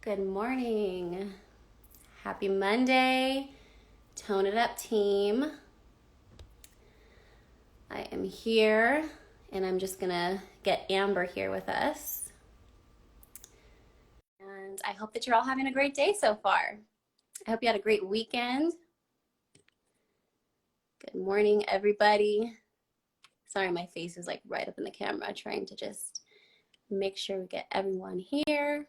Good morning. Happy Monday. Tone it up, team. I am here and I'm just gonna get Amber here with us. And I hope that you're all having a great day so far. I hope you had a great weekend. Good morning, everybody. Sorry, my face is like right up in the camera, trying to just make sure we get everyone here.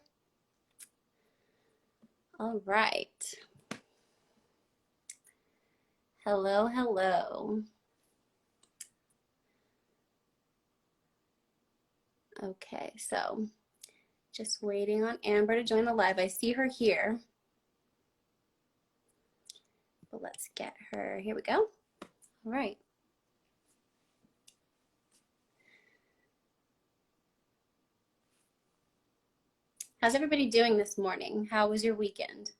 All right. Hello, hello. Okay, so just waiting on Amber to join the live. I see her here, but let's get her. Here we go. All right. How's everybody doing this morning? How was your weekend?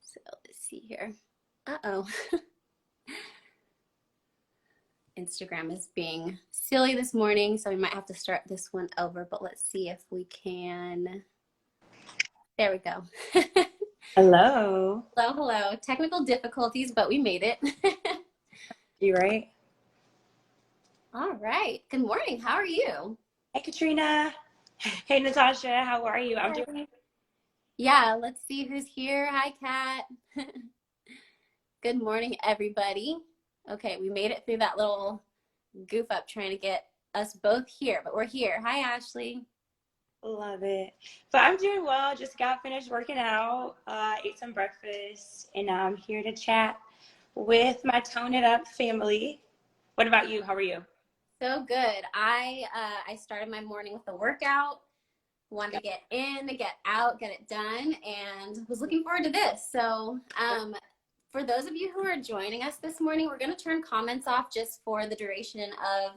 So let's see here. Uh-oh. Instagram is being silly this morning, so we might have to start this one over, but let's see if we can. There we go. Hello. Hello, hello. Technical difficulties, but we made it. You right? All right. Good morning. How are you? Hey, Katrina. Hey, Natasha. How are you? I'm doing. Yeah, let's see who's here. Hi, Kat. Good morning, everybody. Okay, we made it through that little goof up trying to get us both here, but we're here. Hi, Ashley. Love it. So I'm doing well. Just got finished working out, ate some breakfast, and now I'm here to chat with my Tone It Up family. What about you? How are you? So good. I started my morning with a workout. Wanted to get in, get out, get it done, and was looking forward to this. So for those of you who are joining us this morning, we're going to turn comments off just for the duration of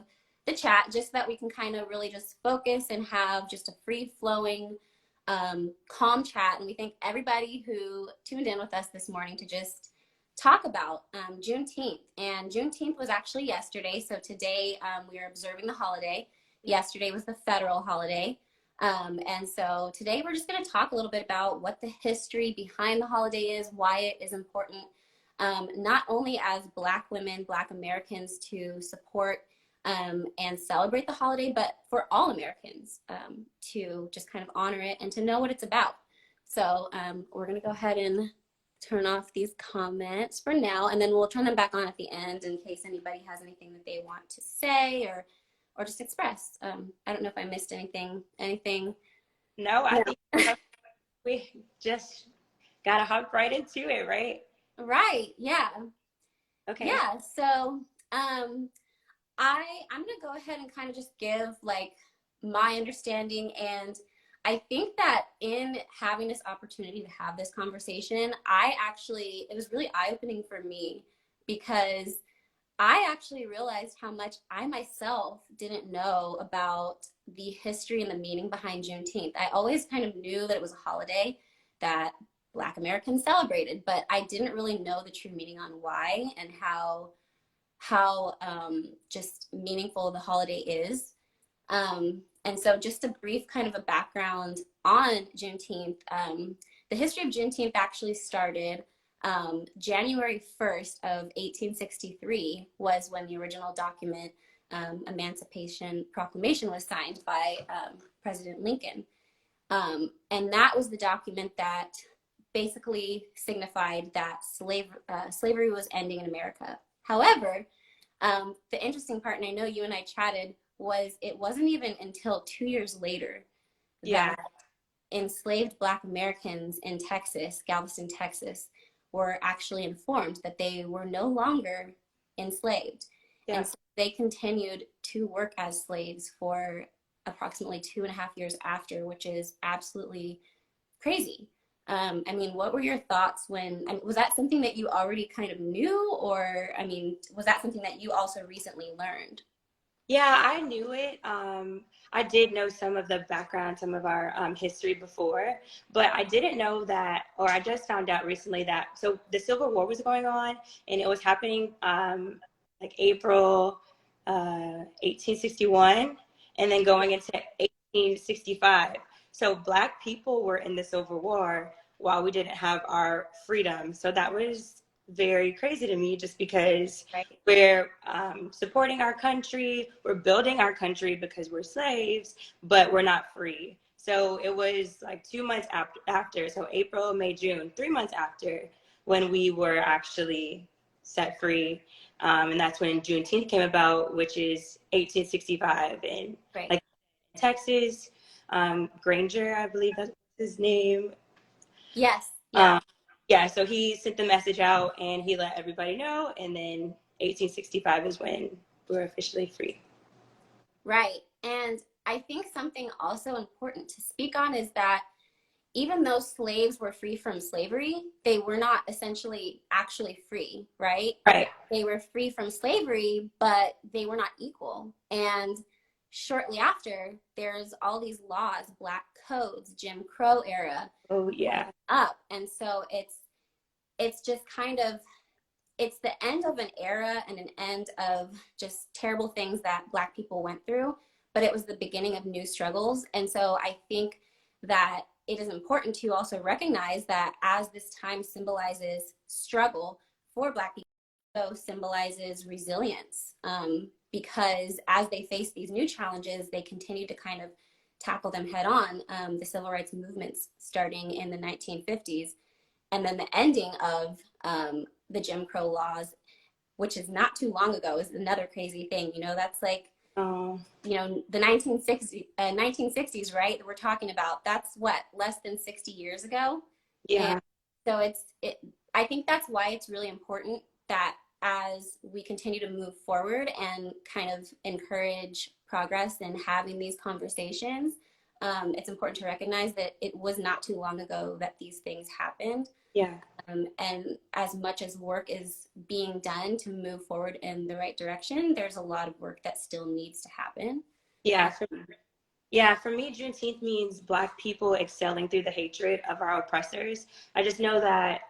the chat, just so that we can kind of really just focus and have just a free-flowing, calm chat. And we thank everybody who tuned in with us this morning to just talk about Juneteenth. And Juneteenth was actually yesterday, so today we are observing the holiday. Yesterday was the federal holiday. And so today we're just going to talk a little bit about what the history behind the holiday is, why it is important, not only as Black women, Black Americans to support and celebrate the holiday, but for all Americans to just kind of honor it and to know what it's about. So we're going to go ahead and turn off these comments for now, and then we'll turn them back on at the end in case anybody has anything that they want to say or just express. I don't know if I missed anything. No, I think we just got to hop right into it, right? Right. Yeah. Okay. Yeah. So I'm gonna go ahead and kind of just give like my understanding, and I think that in having this opportunity to have this conversation, it was really eye-opening for me because I actually realized how much I myself didn't know about the history and the meaning behind Juneteenth. I always kind of knew that it was a holiday that Black Americans celebrated, but I didn't really know the true meaning on why and how just meaningful the holiday is. And so just a brief kind of a background on Juneteenth. The history of Juneteenth actually started January 1st of 1863 was when the original document, Emancipation Proclamation, was signed by President Lincoln. And that was the document that basically signified that slavery was ending in America. However, the interesting part, and I know you and I chatted, was it wasn't even until 2 years later that enslaved Black Americans in Texas, Galveston, Texas, were actually informed that they were no longer enslaved. Yeah. And so they continued to work as slaves for approximately 2.5 years after, which is absolutely crazy. I mean, what were your thoughts was that something that you already kind of knew, or, I mean, was that something that you also recently learned? Yeah, I knew it. I did know some of the background, some of our history before, but I didn't know that, or I just found out recently that, so the Civil War was going on and it was happening like April 1861 and then going into 1865. So Black people were in the Civil War while we didn't have our freedom. So that was very crazy to me just because Right. we're supporting our country, we're building our country because we're slaves, but we're not free. So it was like 2 months after, so April, May, June, 3 months after when we were actually set free. And that's when Juneteenth came about, which is 1865. And Right. like Texas, Granger, I believe that's his name. Yes. Yeah. Um, yeah, so he sent the message out and he let everybody know. And then 1865 is when we're officially free. Right. And I think something also important to speak on is that even though slaves were free from slavery, they were not essentially actually free, right? Right. They were free from slavery, but they were not equal. And shortly after, there's all these laws, black codes, Jim Crow era Oh, yeah. up. And so it's just kind of it's the end of an era and an end of just terrible things that Black people went through, but it was the beginning of new struggles. And so I think that it is important to also recognize that as this time symbolizes struggle for Black people, so symbolizes resilience, because as they face these new challenges, they continue to kind of tackle them head on. The civil rights movements starting in the 1950s, and then the ending of the Jim Crow laws, which is not too long ago, is another crazy thing. You know, that's like, Oh, the 1960s, right? That we're talking about. That's what, less than 60 years ago. And yeah. so I think that's why it's really important that as we continue to move forward and kind of encourage progress and having these conversations, it's important to recognize that it was not too long ago that these things happened. Yeah. And as much as work is being done to move forward in the right direction, there's a lot of work that still needs to happen. Yeah. For me, Juneteenth means Black people excelling through the hatred of our oppressors. I just know that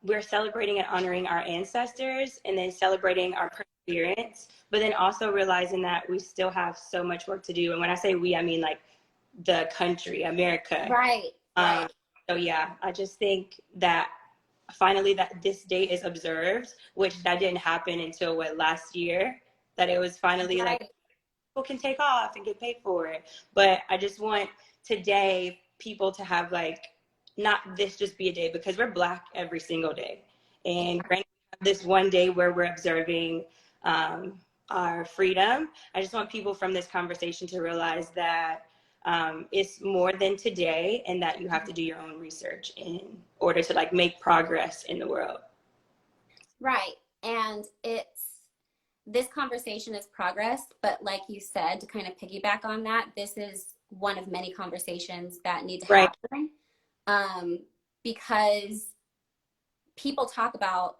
we're celebrating and honoring our ancestors and then celebrating our perseverance, but then also realizing that we still have so much work to do. And when I say we, I mean like the country, America. Right, Um, right, so yeah, I just think that finally that this date is observed, which that didn't happen until last year, that it was finally like right. people can take off and get paid for it. But I just want today people to have like, not this just be a day, because we're Black every single day. And granted, we have this one day where we're observing our freedom. I just want people from this conversation to realize that it's more than today, and that you have to do your own research in order to like make progress in the world. Right. And this conversation is progress, but like you said, to kind of piggyback on that, this is one of many conversations that need to Right. happen, because people talk about,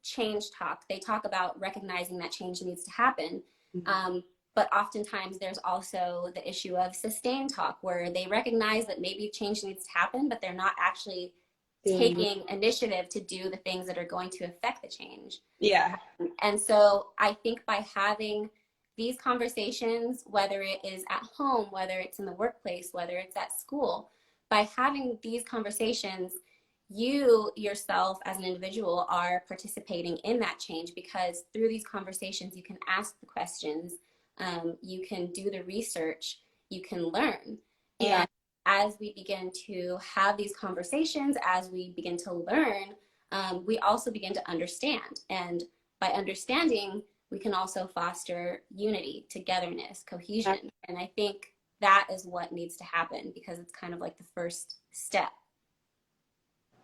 change talk. They talk about recognizing that change needs to happen. Mm-hmm. But oftentimes there's also the issue of sustained talk, where they recognize that maybe change needs to happen, but they're not actually taking initiative to do the things that are going to affect the change. Yeah. And so I think by having these conversations, whether it is at home, whether it's in the workplace, whether it's at school, by having these conversations, you yourself as an individual are participating in that change, because through these conversations, you can ask the questions, you can do the research, you can learn. Yeah. And as we begin to have these conversations, as we begin to learn, we also begin to understand. And by understanding, we can also foster unity, togetherness, cohesion. And I think that is what needs to happen, because it's kind of like the first step.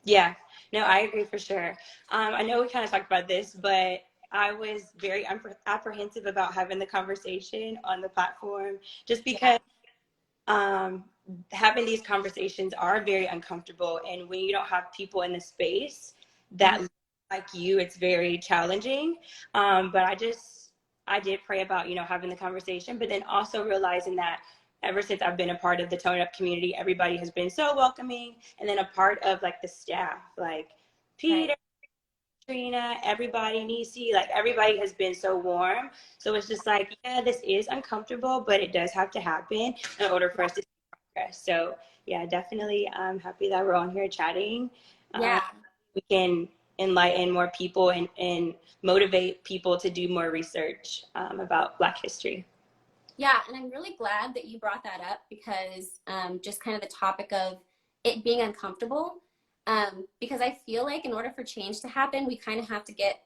Yeah, no, I agree for sure. I know we kind of talked about this, but I was very apprehensive about having the conversation on the platform, just because um, having these conversations are very uncomfortable. And when you don't have people in the space that look like you, it's very challenging. But I just I did pray about, having the conversation, but then also realizing that ever since I've been a part of the Tone It Up community, everybody has been so welcoming. And then a part of like the staff, like Peter, Right. Trina, everybody, Nisi, like everybody has been so warm. So it's just like, yeah, this is uncomfortable, but it does have to happen in order for us to see progress. So yeah, definitely I'm happy that we're on here chatting. Yeah. We can enlighten more people and motivate people to do more research about Black history. Yeah, and I'm really glad that you brought that up because just kind of the topic of it being uncomfortable. Because I feel like in order for change to happen, we kind of have to get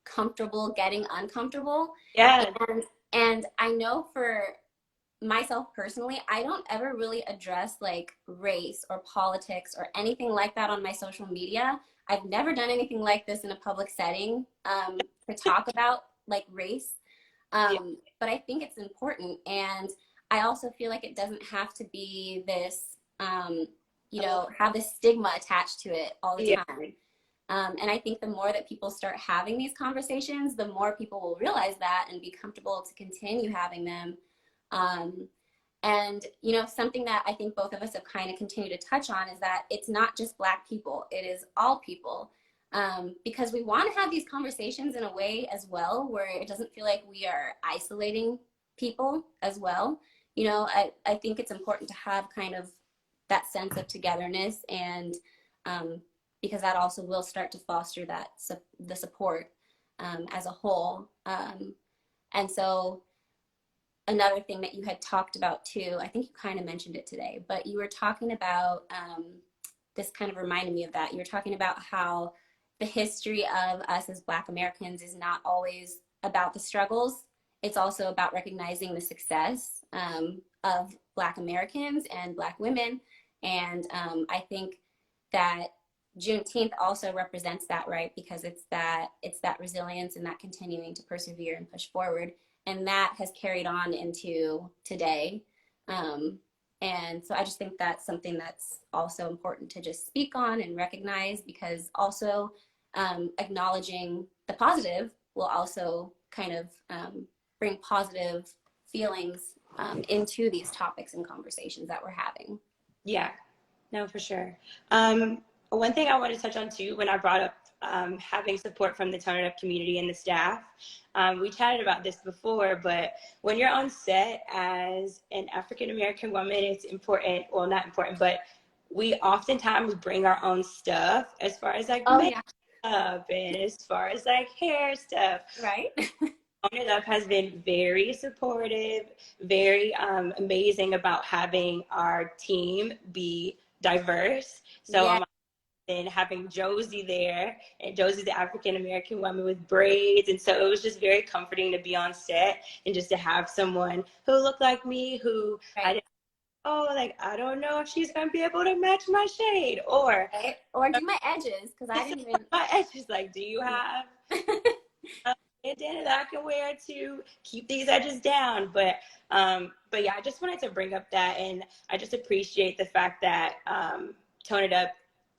comfortable getting uncomfortable. Yeah. And I know for myself personally, I don't ever really address like race or politics or anything like that on my social media. I've never done anything like this in a public setting to talk about like race. Yeah. But I think it's important. And I also feel like it doesn't have to be this, have this stigma attached to it all the Yeah. time. And I think the more that people start having these conversations, the more people will realize that and be comfortable to continue having them. And, something that I think both of us have kind of continued to touch on is that it's not just Black people, it is all people. Because we want to have these conversations in a way as well where it doesn't feel like we are isolating people as well. I think it's important to have kind of that sense of togetherness and because that also will start to foster the support as a whole. And so another thing that you had talked about too, I think you kind of mentioned it today, but you were talking about this kind of reminded me of that. You were talking about how the history of us as Black Americans is not always about the struggles. It's also about recognizing the success of Black Americans and Black women. And I think that Juneteenth also represents that, right? Because it's that resilience and that continuing to persevere and push forward. And that has carried on into today. And so I just think that's something that's also important to just speak on and recognize because also acknowledging the positive will also kind of bring positive feelings into these topics and conversations that we're having. Yeah, no, for sure. One thing I wanted to touch on too, when I brought up having support from the Tone It Up community and the staff, we chatted about this before, but when you're on set as an African-American woman, it's important, well, not important, but we oftentimes bring our own stuff as far as like makeup and as far as like hair stuff. Right. Tone It Up has been very supportive, very amazing about having our team be diverse. So Yeah. and having Josie there, and Josie's the African-American woman with braids. And so it was just very comforting to be on set and just to have someone who looked like me, who I didn't, I don't know if she's going to be able to match my shade or do my edges. Cause I didn't even. My edges, like, do you have a bandana that I can wear to keep these edges down? But yeah, I just wanted to bring up that. And I just appreciate the fact that Tone It Up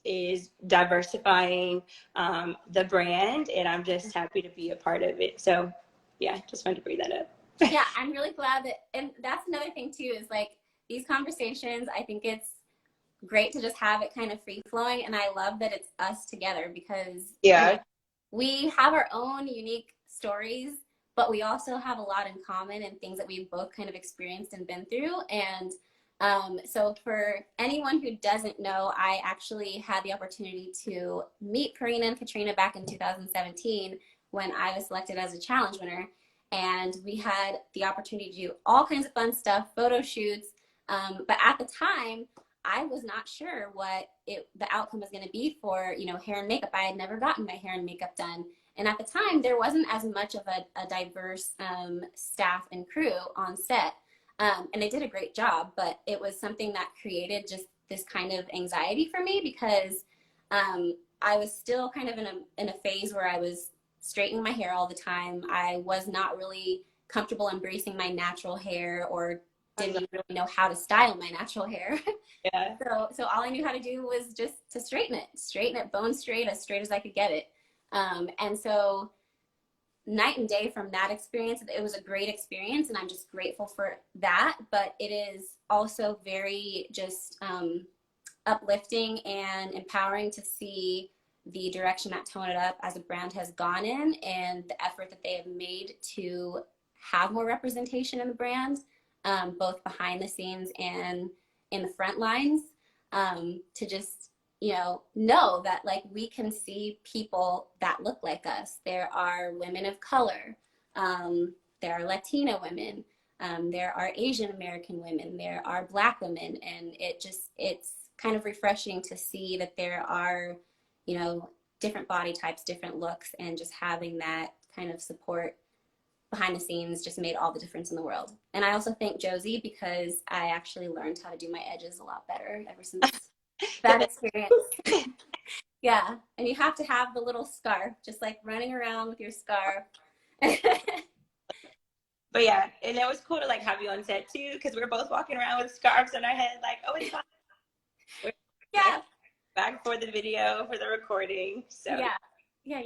is diversifying the brand, and I'm just happy to be a part of it. So yeah, just wanted to bring that up. Yeah, I'm really glad that, and that's another thing too, is like these conversations, I think it's great to just have it kind of free flowing, and I love that it's us together because we have our own unique stories, but we also have a lot in common and things that we've both kind of experienced and been through. And so for anyone who doesn't know, I actually had the opportunity to meet Karina and Katrina back in 2017 when I was selected as a challenge winner. And we had the opportunity to do all kinds of fun stuff, photo shoots. But at the time, I was not sure what the outcome was going to be for, hair and makeup. I had never gotten my hair and makeup done. And at the time, there wasn't as much of a diverse staff and crew on set. And they did a great job, but it was something that created just this kind of anxiety for me because I was still kind of in a phase where I was straightening my hair all the time. I was not really comfortable embracing my natural hair or didn't really know how to style my natural hair. Yeah. So all I knew how to do was just to straighten it bone straight as I could get it. And so night and day from that experience. It was a great experience, and I'm just grateful for that. But it is also very just uplifting and empowering to see the direction that Tone It Up as a brand has gone in, and the effort that they have made to have more representation in the brand, both behind the scenes and in the front lines, to just know that like we can see people that look like us. There are women of color, there are Latina women, there are Asian American women, there are Black women, and it's kind of refreshing to see that there are different body types, different looks, and just having that kind of support behind the scenes just made all the difference in the world. And I also thank Josie, because I actually learned how to do my edges a lot better ever since that experience. Yeah, and you have to have the little scarf, just like running around with your scarf. But yeah, and it was cool to like have you on set too, because we were both walking around with scarves on our head, like, oh, it's fine. Yeah. Back for the video, for the recording. So yeah,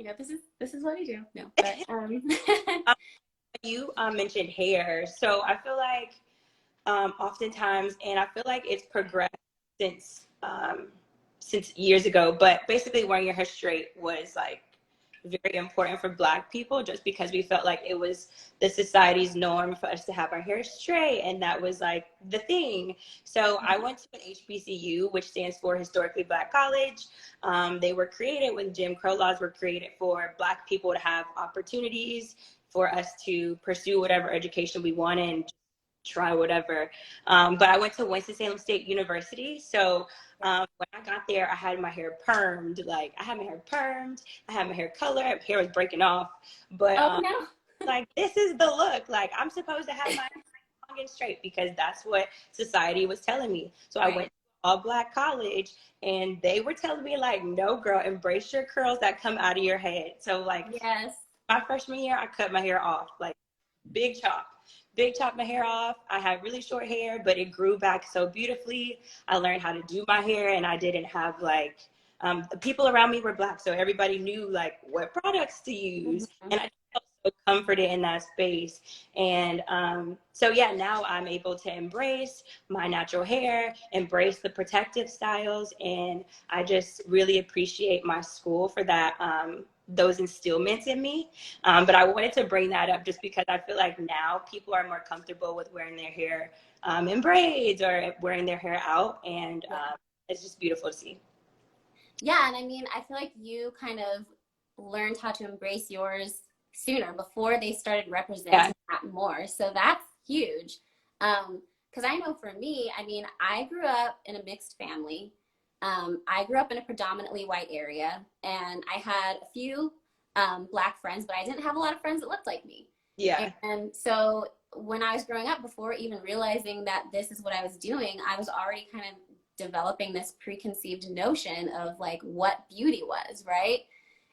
this is what I do. No, but you mentioned hair, so I feel like oftentimes, and I feel like it's progressed since years ago, but basically wearing your hair straight was like very important for Black people, just because we felt like it was the society's norm for us to have our hair straight, and that was like the thing. So I went to an HBCU, which stands for Historically Black College. They were created when Jim Crow laws were created for Black people to have opportunities, for us to pursue whatever education we wanted and try whatever. But I went to Winston-Salem State University. So when I got there, I had my hair permed. Like, I had my hair permed, I had my hair colored, my hair was breaking off. But like, this is the look. Like, I'm supposed to have my hair long and straight, because that's what society was telling me. So I went to all Black college, and they were telling me like, no girl, embrace your curls that come out of your head. So like, my freshman year, I cut my hair off, like big chop my hair off. I had really short hair, but it grew back so beautifully. I learned how to do my hair, and I didn't have like, the people around me were Black, so everybody knew like what products to use. And I felt so comforted in that space. And so yeah, now I'm able to embrace my natural hair, embrace the protective styles, and I just really appreciate my school for that, those instillments in me. But I wanted to bring that up just because I feel like now people are more comfortable with wearing their hair in braids or wearing their hair out, and it's just beautiful to see. Yeah, and I mean, I feel like you kind of learned how to embrace yours sooner, before they started representing that more. So that's huge. Because I know for me, I mean, I grew up in a mixed family. I grew up in a predominantly white area, and I had a few Black friends, but I didn't have a lot of friends that looked like me. Yeah. And so when I was growing up, before even realizing that this is what I was doing, I was already kind of developing this preconceived notion of like what beauty was, right?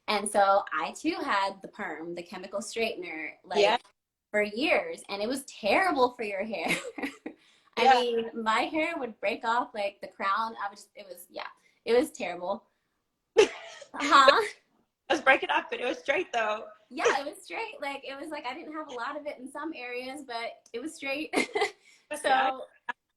And so I too had the perm, the chemical straightener, like for years, and it was terrible for your hair. I mean, my hair would break off like the crown. It was terrible. I was breaking off, but it was straight though. Yeah, it was straight. Like, it was like I didn't have a lot of it in some areas, but it was straight. So,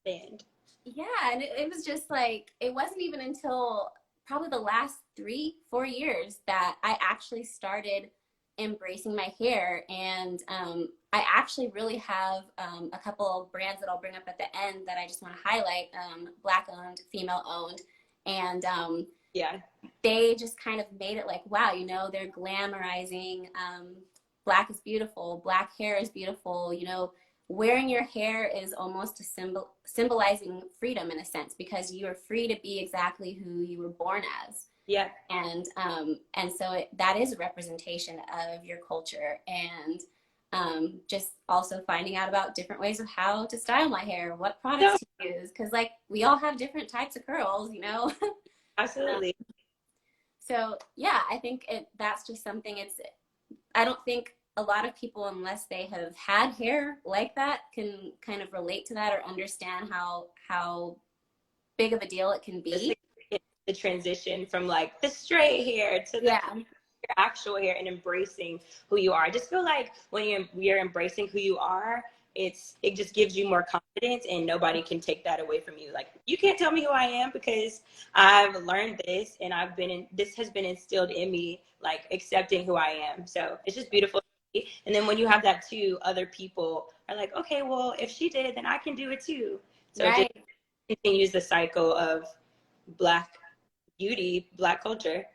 yeah, and it was just like, it wasn't even until probably the last 3-4 years that I actually started embracing my hair. And I actually really have a couple of brands that I'll bring up at the end that I just want to highlight, Black owned, female owned. And they just kind of made it like, wow, you know, they're glamorizing Black is beautiful, Black hair is beautiful, you know, wearing your hair is almost a symbolizing freedom in a sense, because you are free to be exactly who you were born as. Yeah. And so that is a representation of your culture. And just also finding out about different ways of how to style my hair, what products to use, because like we all have different types of curls, you know. Absolutely. So yeah, I think that's just something. I don't think a lot of people, unless they have had hair like that, can kind of relate to that or understand how big of a deal it can be. The transition from like the straight hair to the your actual hair and embracing who you are. I just feel like when you're embracing who you are, it just gives you more confidence, and nobody can take that away from you. Like, you can't tell me who I am, because I've learned this, and this has been instilled in me, like accepting who I am. So it's just beautiful. And then when you have that too, other people are like, okay, well, if she did it, then I can do it too. So it just Right. continues the cycle of Black beauty, Black culture.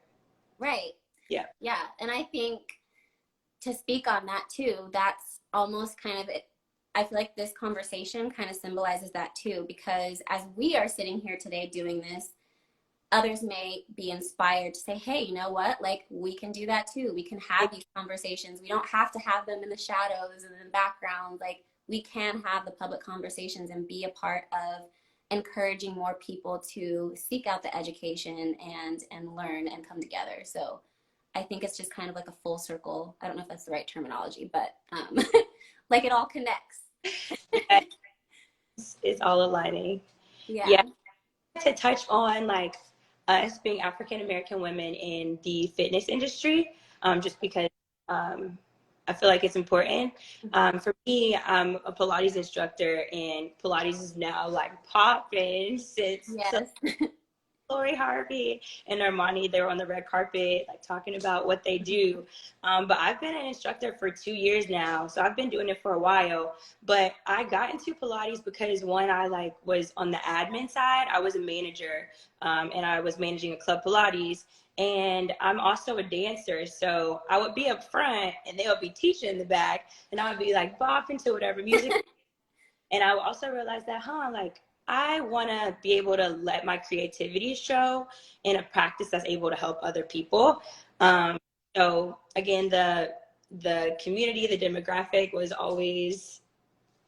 Right. Yeah. Yeah. And I think to speak on that too, that's almost kind of it. I feel like this conversation kind of symbolizes that too, because as we are sitting here today doing this, others may be inspired to say, hey, you know what? Like, we can do that too. We can have these conversations. We don't have to have them in the shadows and in the background. Like, we can have the public conversations and be a part of encouraging more people to seek out the education and learn and come together. So I think it's just kind of like a full circle. I don't know if that's the right terminology, but like it all connects. Yeah, it's all aligning. Yeah. Yeah. To touch on like us being African American women in the fitness industry, just because I feel like it's important. For me, I'm a Pilates instructor, and Pilates is now like popping since Yes. Lori Harvey and Armani, they were on the red carpet, like talking about what they do. But I've been an instructor for 2 years now, so I've been doing it for a while. But I got into Pilates because one, I like was on the admin side. I was a manager, and I was managing a club Pilates. And I'm also a dancer, so I would be up front, and they would be teaching in the back, and I would be like bopping to whatever music. And I also realized that, like, I want to be able to let my creativity show in a practice that's able to help other people. So again, the community, the demographic was always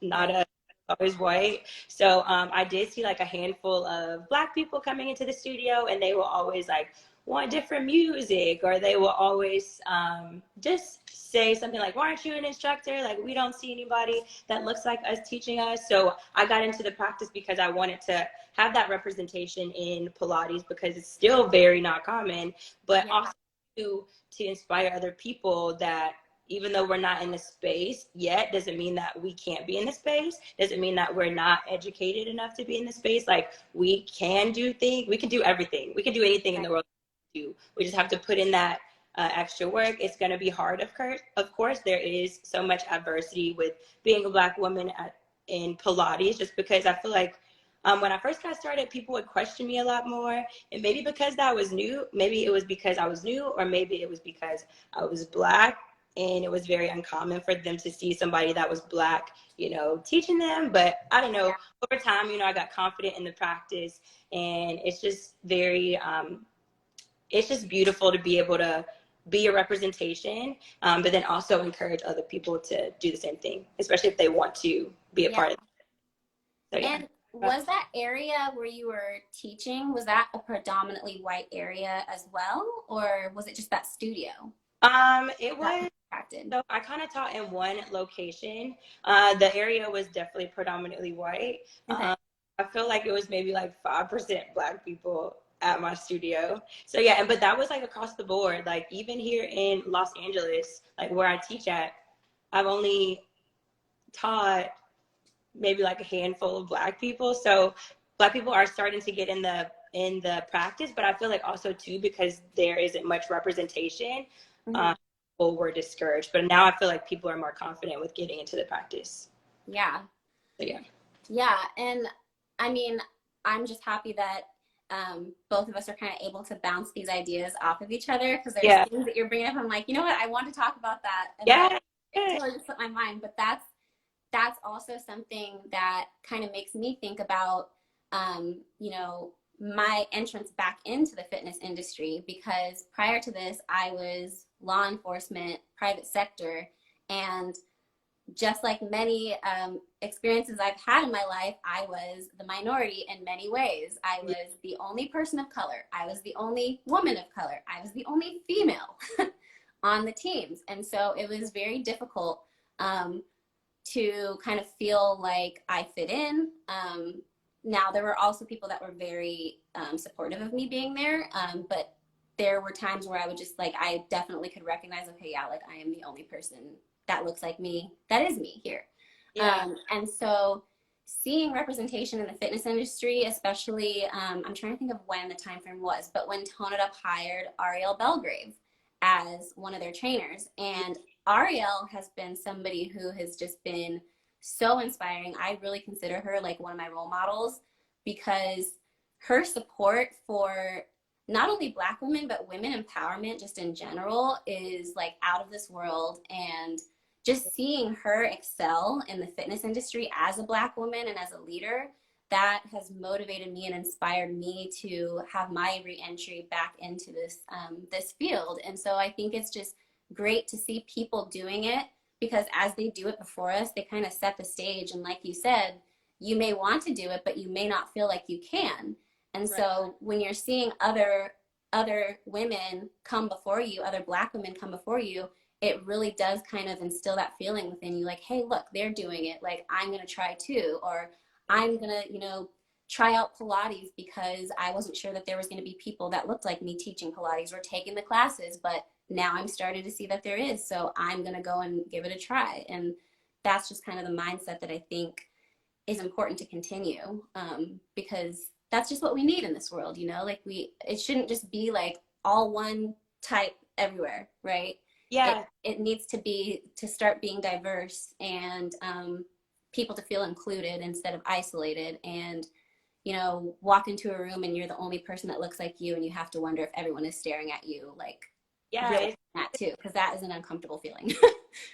not always white. So I did see like a handful of Black people coming into the studio, and they will always like want different music, or they will always just say something like, why aren't you an instructor? Like, we don't see anybody that looks like us teaching us. So I got into the practice because I wanted to have that representation in Pilates, because it's still very not common, but also to inspire other people that even though we're not in the space yet, doesn't mean that we can't be in the space. Doesn't mean that we're not educated enough to be in the space. Like, we can do things. We can do everything. We can do anything in the world. We just have to put in that extra work. It's going to be hard, of course. There is so much adversity with being a Black woman in Pilates, just because I feel like when I first got started, people would question me a lot more. And maybe because that was new, maybe it was because I was new, or maybe it was because I was Black, and it was very uncommon for them to see somebody that was Black, teaching them. But I don't know, over time, I got confident in the practice, and it's just very, it's just beautiful to be able to be a representation, but then also encourage other people to do the same thing, especially if they want to be a part of it. So, yeah. And was that area where you were teaching, was that a predominantly white area as well? Or was it just that studio? It was, so I kind of taught in one location. The area was definitely predominantly white. Okay. I feel like it was maybe like 5% Black people at my studio. So yeah, but that was like across the board. Like, even here in Los Angeles, like where I teach at, I've only taught maybe like a handful of Black people. So Black people are starting to get in the practice, but I feel like also too, because there isn't much representation, people were discouraged. But now I feel like people are more confident with getting into the practice. Yeah. So yeah. Yeah. And I mean, I'm just happy that both of us are kind of able to bounce these ideas off of each other, because there's things that you're bringing up. I'm like, you know what? I want to talk about that. And it totally just slipped my mind. But that's also something that kind of makes me think about, my entrance back into the fitness industry, because prior to this, I was law enforcement, private sector, and just like many experiences I've had in my life, I was the minority in many ways. I was the only person of color. I was the only woman of color. I was the only female on the teams. And so it was very difficult to kind of feel like I fit in. Now, there were also people that were very supportive of me being there, but there were times where I would just like, I definitely could recognize, okay, yeah, like I am the only person that looks like me. That is me here. Yeah. And so seeing representation in the fitness industry, especially, I'm trying to think of when the time frame was, but when Tone It Up hired Ariel Belgrave as one of their trainers. And Ariel has been somebody who has just been so inspiring. I really consider her like one of my role models because her support for not only Black women, but women empowerment just in general is like out of this world. And just seeing her excel in the fitness industry as a Black woman and as a leader, that has motivated me and inspired me to have my reentry back into this field. And so I think it's just great to see people doing it, because as they do it before us, they kind of set the stage. And like you said, you may want to do it, but you may not feel like you can. And so when you're seeing other women come before you, other Black women come before you, it really does kind of instill that feeling within you, like, hey, look, they're doing it, like I'm gonna try too. Or I'm gonna, try out Pilates because I wasn't sure that there was gonna be people that looked like me teaching Pilates or taking the classes, but now I'm starting to see that there is, so I'm gonna go and give it a try. And that's just kind of the mindset that I think is important to continue, because that's just what we need in this world, like it shouldn't just be like all one type everywhere, right? Yeah. It needs to start being diverse, and people to feel included instead of isolated. And walk into a room and you're the only person that looks like you, and you have to wonder if everyone is staring at you, like, Yeah. that too, because that is an uncomfortable feeling.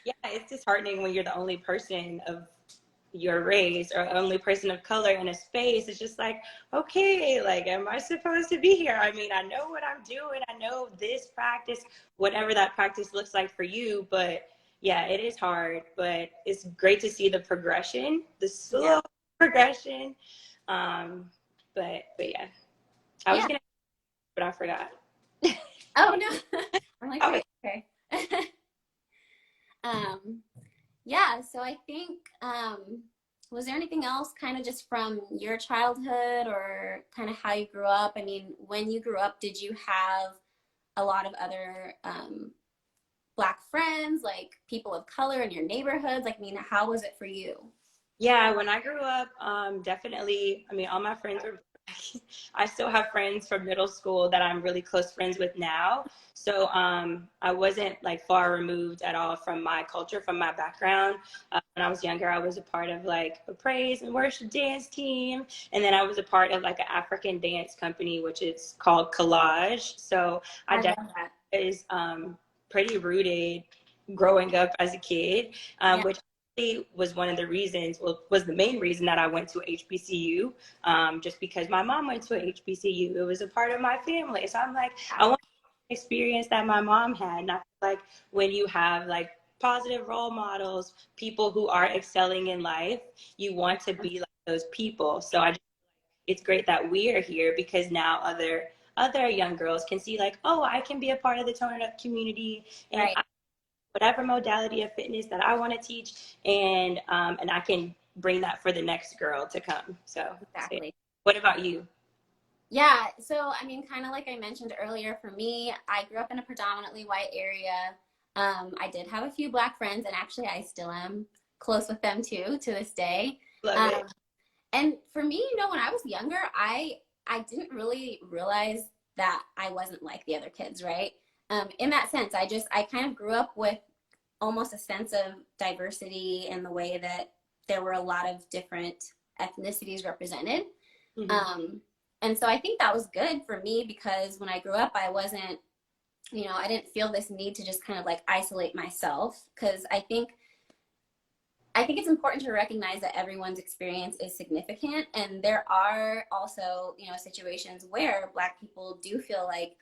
Yeah, it's disheartening when you're the only person of your race or only person of color in a space. It's just like, okay, like, am I supposed to be here? I mean, I know what I'm doing. I know this practice, whatever that practice looks like for you. But yeah, it is hard, but it's great to see the progression, the slow progression. But yeah, I was Yeah. gonna, but I forgot. Oh no. I'm like, Oh, wait, okay. Yeah, so I think, was there anything else kind of just from your childhood or kind of how you grew up? I mean, when you grew up, did you have a lot of other Black friends, like people of color in your neighborhoods? Like, I mean, how was it for you? yeah, when I grew up, definitely, I mean, all my friends are, I still have friends from middle school that I'm really close friends with now. So I wasn't like far removed at all from my culture, from my background. When I was younger, I was a part of like a praise and worship dance team. And then I was a part of like an African dance company, which is called Collage. So I I love definitely that. is pretty rooted growing up as a kid, Yeah. which was one of the reasons, well, was the main reason that I went to HBCU, just because my mom went to a HBCU. It was a part of my family. So I'm like, I want the experience that my mom had. And I feel like when you have like positive role models, people who are excelling in life, you want to be like those people. So it's great that we are here because now other young girls can see like, oh, I can be a part of the Tone It Up community, and Right. whatever modality of fitness that I want to teach, and I can bring that for the next girl to come. So Exactly. what about you? Yeah, so I mean, kind of like I mentioned earlier, for me, I grew up in a predominantly white area. I did have a few Black friends, and actually, I still am close with them too to this day. Love Um, it. and for me, when I was younger, I didn't really realize that I wasn't like the other kids, right? In that sense, I kind of grew up with almost a sense of diversity in the way that there were a lot of different ethnicities represented. Mm-hmm. And so I think that was good for me, because when I grew up, I wasn't, I didn't feel this need to just kind of like isolate myself, because I think it's important to recognize that everyone's experience is significant. And there are also, situations where Black people do feel like,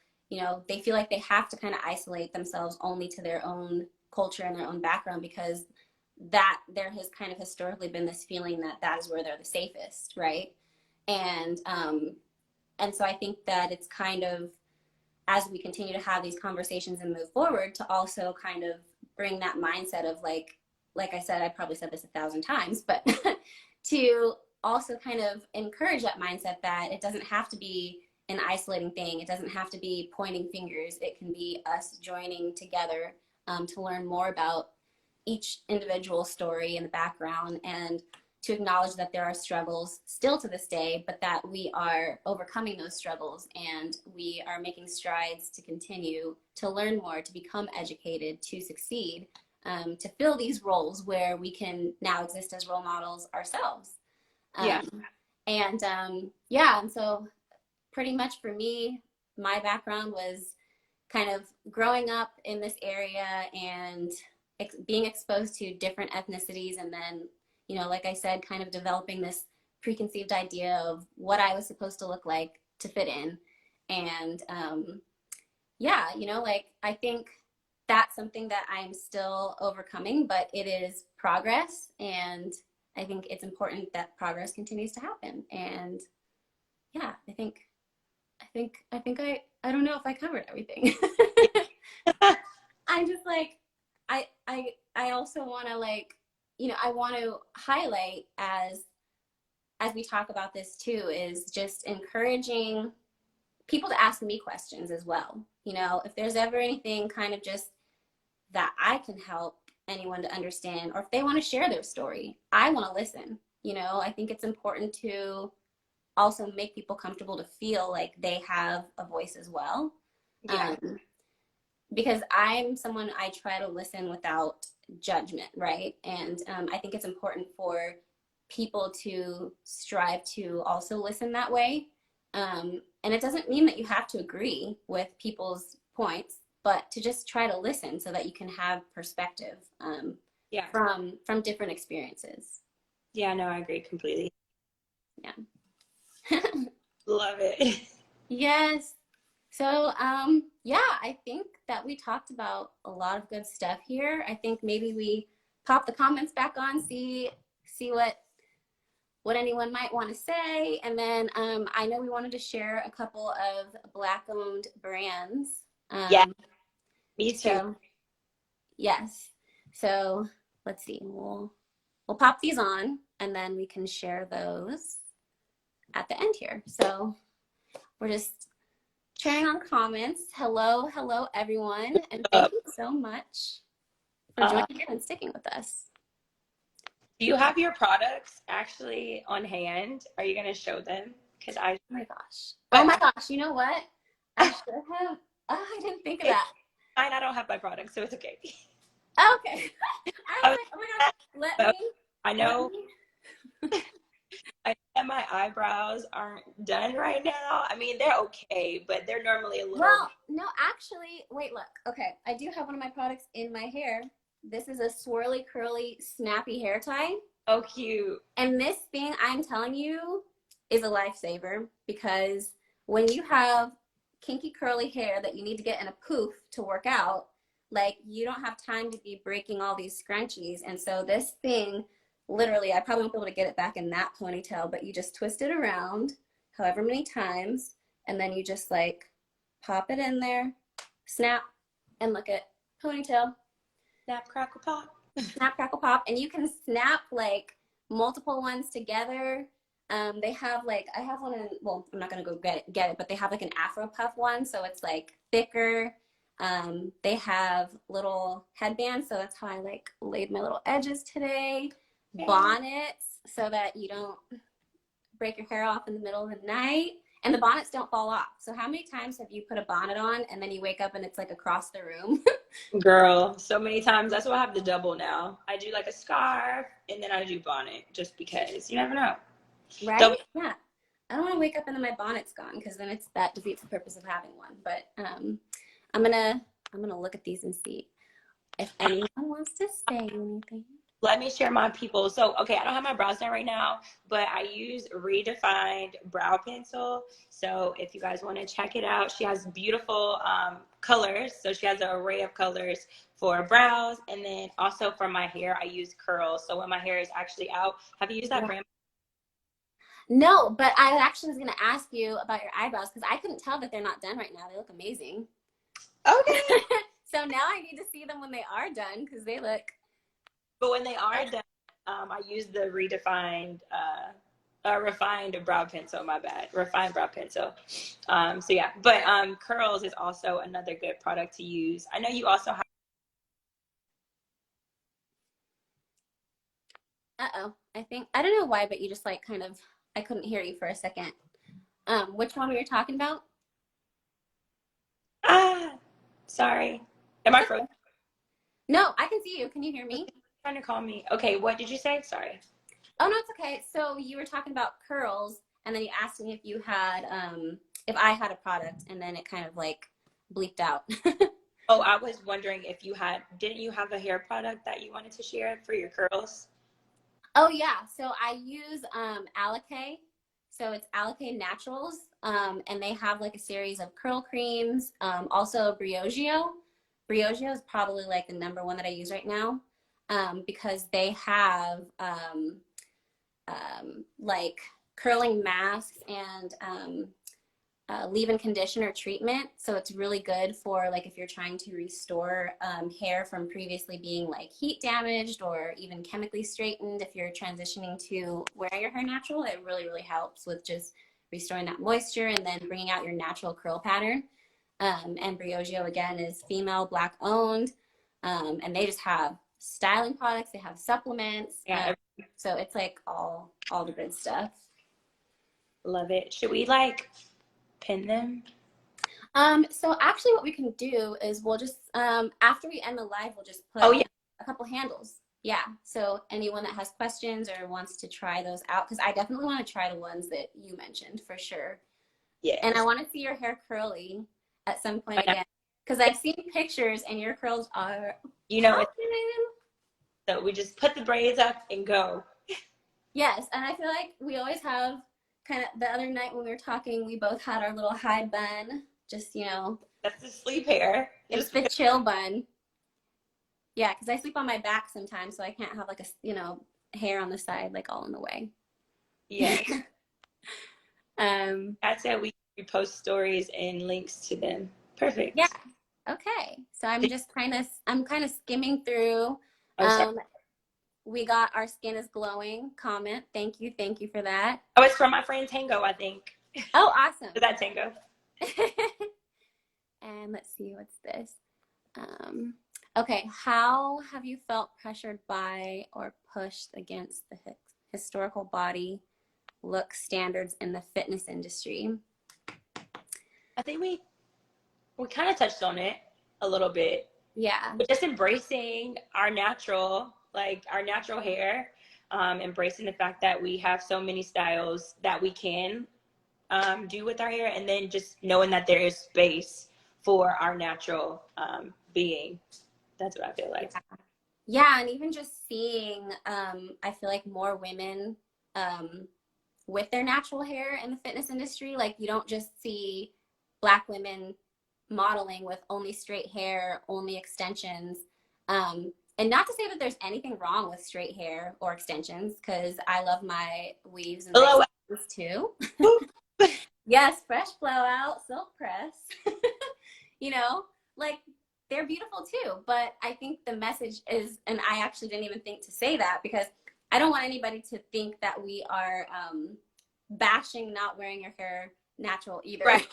they feel like they have to kind of isolate themselves only to their own culture and their own background, because that there has kind of historically been this feeling that that is where they're the safest, right? And so I think that it's kind of, as we continue to have these conversations and move forward, to also kind of bring that mindset of like I said, I probably said this 1,000 times, but to also kind of encourage that mindset that it doesn't have to be an isolating thing. It doesn't have to be pointing fingers. It can be us joining together to learn more about each individual story in the background, and to acknowledge that there are struggles still to this day, but that we are overcoming those struggles, and we are making strides to continue to learn more, to become educated, to succeed, to fill these roles where we can now exist as role models ourselves. Yeah. And so pretty much for me, my background was kind of growing up in this area and being exposed to different ethnicities, and then, you know, like I said, kind of developing this preconceived idea of what I was supposed to look like to fit in. And you know, like, I think that's something that I'm still overcoming, but it is progress, and I think it's important that progress continues to happen. And yeah, I don't know if I covered everything. I'm just like, I also want to, like, you know, I want to highlight, as we talk about this too, is just encouraging people to ask me questions as well. You know, if there's ever anything kind of just that I can help anyone to understand, or if they want to share their story, I want to listen. You know, I think it's important to also make people comfortable to feel like they have a voice as well. Yeah. Because I'm someone, I try to listen without judgment, right? And I think it's important for people to strive to also listen that way. And it doesn't mean that you have to agree with people's points, but to just try to listen so that you can have perspective from different experiences. Yeah, no, I agree completely. Yeah. Love it. Yes. So, I think that we talked about a lot of good stuff here. I think maybe we pop the comments back on, see what anyone might want to say. And then I know we wanted to share a couple of Black-owned brands. Yeah, me too. So, yes. So let's see. We'll pop these on, and then we can share those at the end here. So we're just sharing on comments. Hello, everyone, and thank you so much for joining in and sticking with us. Do you have your products actually on hand? Are you going to show them? Oh my gosh. You know what? I should have. Oh, I didn't think of that. Fine, I don't have my products, so it's okay. Okay. I was like, oh my gosh, I know that my eyebrows aren't done right now. I mean, they're okay, but they're normally a little. Well, no, actually, wait, look. Okay, I do have one of my products in my hair. This is a swirly, curly, snappy hair tie. Oh, cute. And this thing, I'm telling you, is a lifesaver, because when you have kinky, curly hair that you need to get in a poof to work out, like, you don't have time to be breaking all these scrunchies. And so this thing, literally, I probably won't be able to get it back in that ponytail, but you just twist it around however many times, and then you just, like, pop it in there, snap, and look at ponytail. Snap, crackle, pop. Snap, crackle, pop. And you can snap, like, multiple ones together. They have, like, I have one in, well, I'm not going to go get it, but they have, like, an Afro puff one, so it's, like, thicker. They have little headbands, so that's how I, like, laid my little edges today. Okay. Bonnets, so that you don't break your hair off in the middle of the night. And the bonnets don't fall off. So how many times have you put a bonnet on and then you wake up and it's, like, across the room? Girl, so many times. That's why I have the double now. I do, like, a scarf, and then I do bonnet, just because. You never know. Right? Yeah. I don't want to wake up and then my bonnet's gone, because then that defeats the purpose of having one. But I'm gonna look at these and see if anyone wants to say anything. Let me share my people. So, okay, I don't have my brows done right now, but I use Redefined Brow Pencil. So if you guys want to check it out, she has beautiful colors. So she has an array of colors for brows. And then also for my hair, I use curls. So when my hair is actually out, have you used that brand? No, but I actually was going to ask you about your eyebrows, because I couldn't tell that they're not done right now. They look amazing. Okay. So now I need to see them when they are done, because they look. But when they are done, I use the Redefined refined brow pencil, my bad. Refined brow pencil. So yeah, but curls is also another good product to use. I know you also have. Uh-oh. I don't know why, but you just like kind of, I couldn't hear you for a second. Which one were you talking about? Sorry. Am I frozen? No, I can see you. Can you hear me? Trying to call me. Okay, what did you say? Sorry. Oh, no, it's okay. So you were talking about curls, and then you asked me if you had, if I had a product, and then it kind of like bleeped out. Oh, I was wondering if you didn't you have a hair product that you wanted to share for your curls? Oh yeah, so I use Alikay. So it's Alikay Naturals, and they have like a series of curl creams. Also Briogeo. Briogeo is probably like the number one that I use right now, because they have like curling masks and leave-in conditioner treatment. So it's really good for like if you're trying to restore hair from previously being like heat damaged or even chemically straightened. If you're transitioning to wearing your hair natural, it really, really helps with just restoring that moisture and then bringing out your natural curl pattern. And Briogeo, again, is female, Black owned. And they just have styling products. They have supplements. Yeah, So it's like all the good stuff. love it. Should we like pin them? So actually what we can do is we'll just, after we end the live, we'll just put a couple handles. Yeah. So anyone that has questions or wants to try those out, because I definitely want to try the ones that you mentioned for sure. Yeah. And I want to see your hair curly at some point again, because I've seen pictures and your curls are, so we just put the braids up and go. Yes. And I feel like we always have kind of, the other night when we were talking, we both had our little high bun. Just, that's the sleep hair. It's the chill bun. Yeah, because I sleep on my back sometimes, so I can't have like a, hair on the side, like all in the way. Yeah. That's it. We post stories and links to them. Perfect. Yeah. Okay. So I'm kind of skimming through. We got our skin is glowing comment. Thank you for that. Oh, it's from my friend Tango, I think. Oh, awesome. Is that Tango? And let's see, what's this? Okay, how have you felt pressured by or pushed against the historical body look standards in the fitness industry? I think we kind of touched on it a little bit. Yeah. But just embracing our natural hair, embracing the fact that we have so many styles that we can do with our hair, and then just knowing that there is space for our natural being. That's what I feel like. Yeah, and even just seeing, I feel like more women with their natural hair in the fitness industry. Like you don't just see Black women modeling with only straight hair, only extensions. And not to say that there's anything wrong with straight hair or extensions, because I love my weaves and extensions too. Yes, fresh blowout, silk press. Like they're beautiful too. But I think the message is, and I actually didn't even think to say that, because I don't want anybody to think that we are bashing not wearing your hair natural either. Right.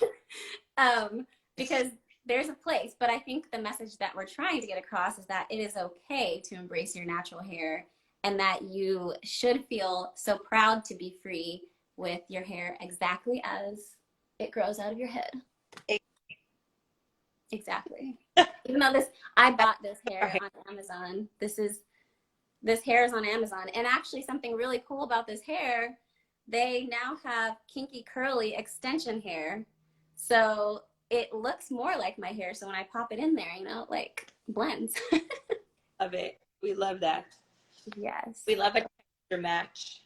Because there's a place, but I think the message that we're trying to get across is that it is okay to embrace your natural hair, and that you should feel so proud to be free with your hair exactly as it grows out of your head. Exactly. Even though I bought this hair on Amazon. This hair is on Amazon. And actually something really cool about this hair, they now have kinky curly extension hair. So it looks more like my hair. So when I pop it in there, it like blends. Love it. We love that. Yes. We love a texture match.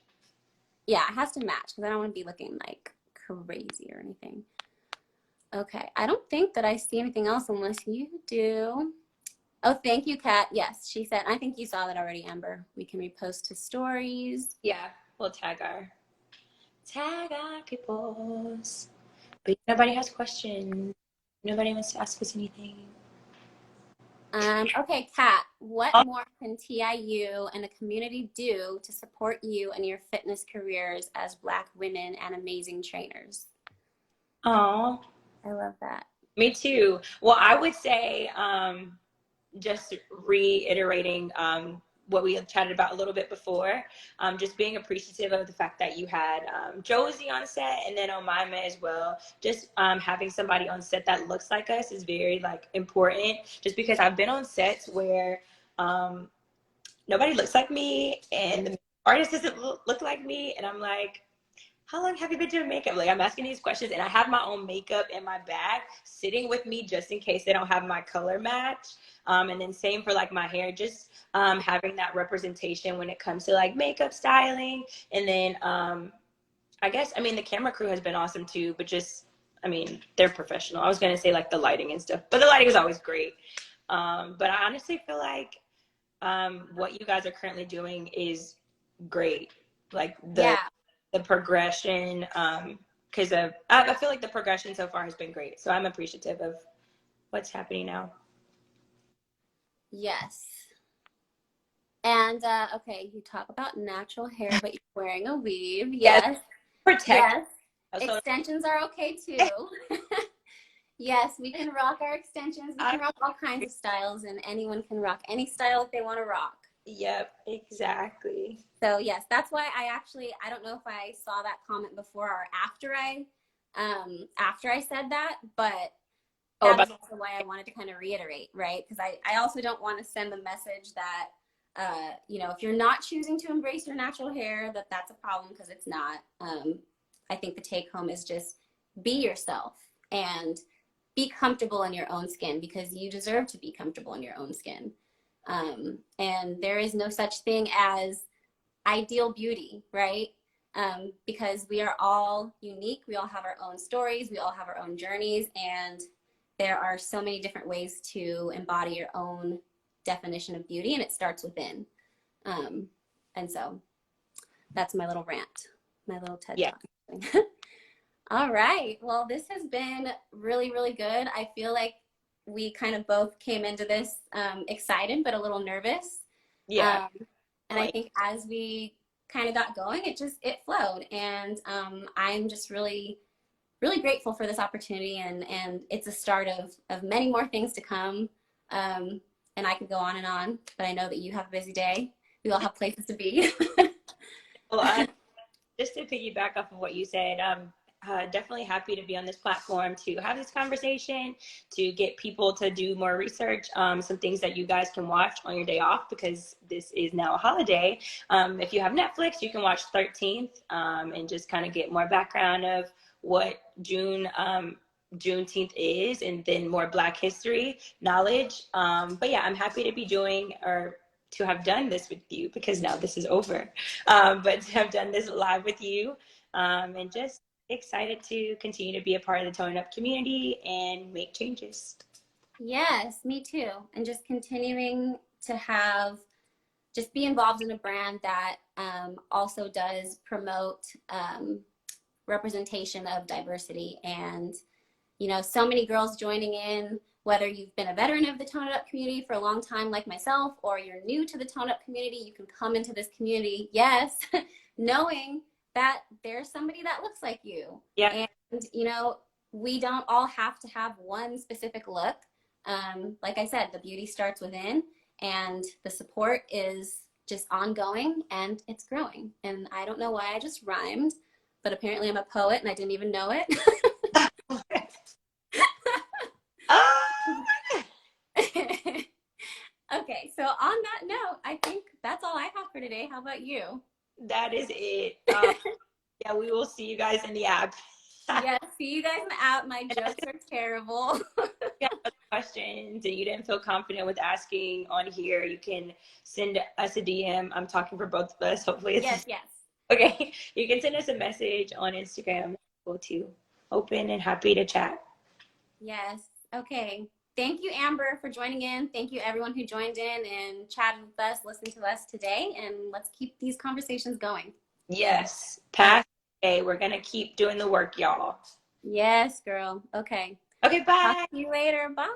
Yeah, it has to match, because I don't want to be looking like crazy or anything. Okay, I don't think that I see anything else unless you do. Oh, thank you, Kat. Yes, she said, I think you saw that already, Amber. We can repost to stories. Yeah, we'll tag our peoples. But nobody has questions. Nobody wants to ask us anything. Okay, Kat, what more can TIU and the community do to support you and your fitness careers as Black women and amazing trainers? Oh, I love that. me too. Well, I would say just reiterating what we had chatted about a little bit before, just being appreciative of the fact that you had Josie on set and then on Mama as well. Just having somebody on set that looks like us is very like important, just because I've been on sets where nobody looks like me and the artist doesn't look like me, and I'm like, how long have you been doing makeup? Like, I'm asking these questions, and I have my own makeup in my bag sitting with me just in case they don't have my color match. And then same for like my hair, just having that representation when it comes to like makeup styling. And then I guess, I mean, the camera crew has been awesome too, but just, I mean, they're professional. I was going to say like the lighting and stuff, but the lighting is always great. But I honestly feel like what you guys are currently doing is great. Like Yeah. the progression, because I feel like the progression so far has been great. So I'm appreciative of what's happening now. Yes. And okay, you talk about natural hair, but you're wearing a weave. Yes, Yes. protect. Yes. So, Extensions are okay too. Yes, we can rock our extensions. We can rock all kinds of styles, and anyone can rock any style that they want to rock. yep, exactly. So yes, that's why I don't know if I saw that comment before or after I said that, but Oh, that is also why I wanted to kind of reiterate, right? Because I also don't want to send the message that if you're not choosing to embrace your natural hair, that's a problem, because it's not. I think the take home is just be yourself and be comfortable in your own skin, because you deserve to be comfortable in your own skin. And there is no such thing as ideal beauty, right? Because we are all unique. We all have our own stories. We all have our own journeys. And there are so many different ways to embody your own definition of beauty, and it starts within. And so that's my little rant, my little TED Talk. All right. Well, this has been really, really good. I feel like we kind of both came into this excited, but a little nervous. Yeah. And I think as we kind of got going, it flowed. And I'm just really, really grateful for this opportunity. And it's a start of many more things to come. And I could go on, but I know that you have a busy day. We all have places to be. Well, just to piggyback off of what you said, definitely happy to be on this platform to have this conversation, to get people to do more research, some things that you guys can watch on your day off, because this is now a holiday. If you have Netflix, you can watch 13th and just kind of get more background of what Juneteenth is, and then more Black history knowledge. But yeah, I'm happy to be doing, or to have done this with you, because now this is over, but to have done this live with you, and just excited to continue to be a part of the Tone Up community and make changes. Yes, me too. And just continuing to just be involved in a brand that also does promote representation of diversity. And, so many girls joining in, whether you've been a veteran of the Tone It Up community for a long time like myself, or you're new to the Tone Up community, you can come into this community, yes, knowing that there's somebody that looks like you. Yeah. And, we don't all have to have one specific look. Like I said, the beauty starts within, and the support is just ongoing, and it's growing. And I don't know why I just rhymed, but apparently I'm a poet and I didn't even know it. Okay, so on that note, I think that's all I have for today. How about you? That is it. Yeah, we will see you guys in the app. Yeah, see you guys in the app. My jokes are terrible. Yeah, questions and you didn't feel confident with asking on here, you can send us a DM. I'm talking for both of us. Hopefully it's yes. Okay. You can send us a message on Instagram. We'll too open and happy to chat. Yes. Okay. Thank you, Amber, for joining in. Thank you, everyone who joined in and chatted with us, listened to us today, and let's keep these conversations going. Yes. Past day. We're going to keep doing the work, y'all. Yes, girl. Okay. Okay, bye. Talk to you later. Bye.